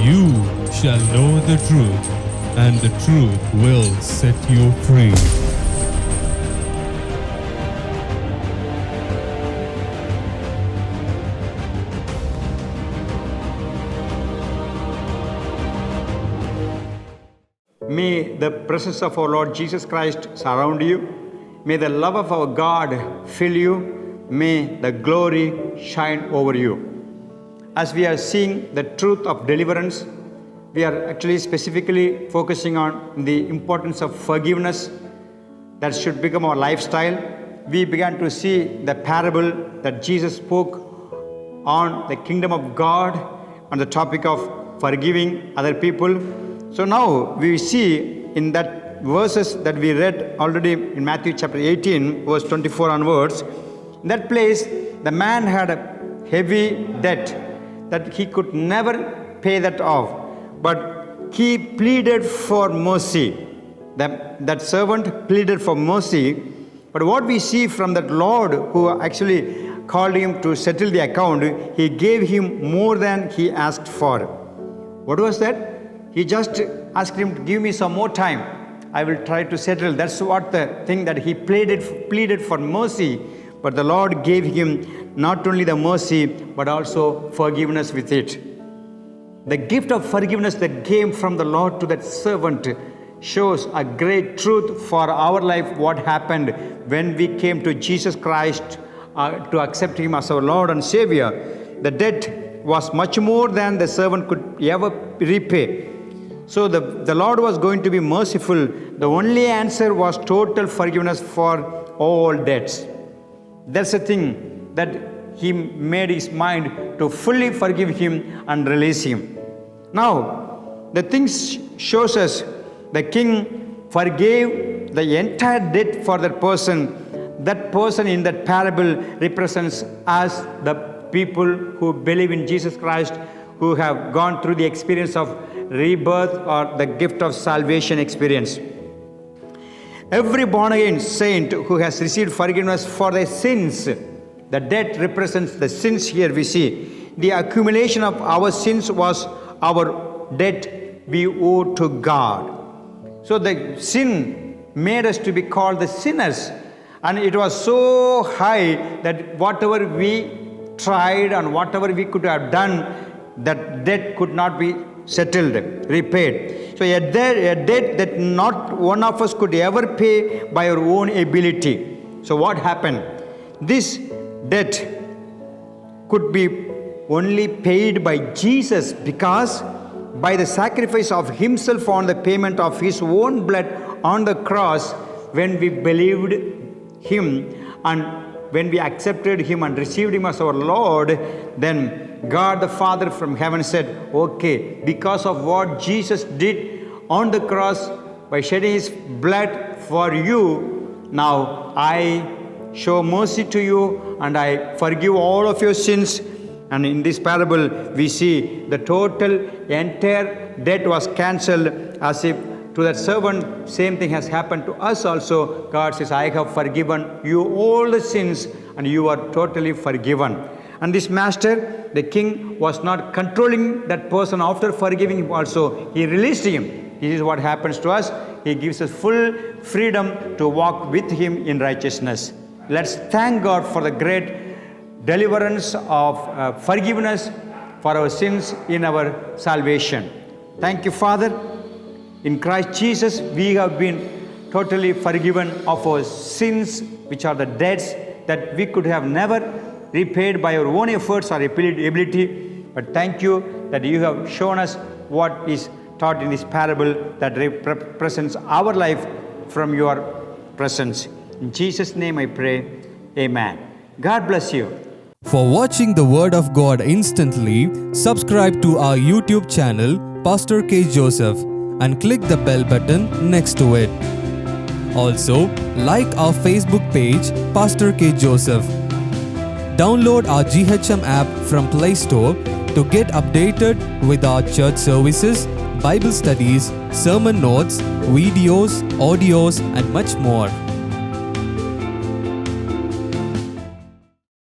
You shall know the truth, and the truth will set you free. May the presence of our Lord Jesus Christ surround you. May the love of our God fill you. May the glory shine over you. As we are seeing the truth of deliverance, we are actually specifically focusing on the importance of forgiveness that should become our lifestyle. We began to see the parable that Jesus spoke on the kingdom of God, on the topic of forgiving other people. So now we see in that verses that we read already in Matthew chapter 18, verse 24 onwards, in that place the man had a heavy debt that he could never pay that off, but he pleaded for mercy. That servant pleaded for mercy. But what we see from that Lord who actually called him to settle the account, he gave him more than he asked for. What was that? He just asked him to give me some more time. I will try to settle. That's what the thing that he pleaded for mercy. But the Lord gave him not only the mercy, but also forgiveness with it. The gift of forgiveness that came from the Lord to that servant shows a great truth for our life. What happened when we came to Jesus Christ to accept him as our Lord and Savior? The debt was much more than the servant could ever repay. So the Lord was going to be merciful. The only answer was total forgiveness for all debts. That's the thing that he made his mind to fully forgive him and release him. Now, the thing shows us the king forgave the entire debt for that person. That person in that parable represents us, the people who believe in Jesus Christ, who have gone through the experience of rebirth or the gift of salvation experience. Every born-again saint who has received forgiveness for their sins, the debt represents the sins here we see. The accumulation of our sins was our debt we owe to God. So the sin made us to be called the sinners. And it was so high that whatever we tried and whatever we could have done, that debt could not be settled, repaid. So a debt that not one of us could ever pay by our own ability. So what happened? This debt could be only paid by Jesus, because by the sacrifice of himself on the payment of his own blood on the cross, when we believed him and when we accepted him and received him as our Lord, then God the Father from heaven said, okay, because of what Jesus did on the cross by shedding his blood for you, now I show mercy to you and I forgive all of your sins. And in this parable, we see the entire debt was cancelled, as if to that servant, same thing has happened to us also. God says, I have forgiven you all the sins and you are totally forgiven. And this master, the king, was not controlling that person after forgiving him also. He released him. This is what happens to us. He gives us full freedom to walk with him in righteousness. Let's thank God for the great deliverance of forgiveness for our sins in our salvation. Thank you, Father. In Christ Jesus, we have been totally forgiven of our sins, which are the debts that we could have never repaid by our own efforts or ability. But thank you that you have shown us what is taught in this parable that represents our life from your presence. In Jesus' name I pray, amen. God bless you. For watching the Word of God instantly, subscribe to our YouTube channel, Pastor K. Joseph, and click the bell button next to it. Also, like our Facebook page, Pastor K. Joseph. Download our GHM app from Play Store to get updated with our church services, Bible studies, sermon notes, videos, audios, and much more.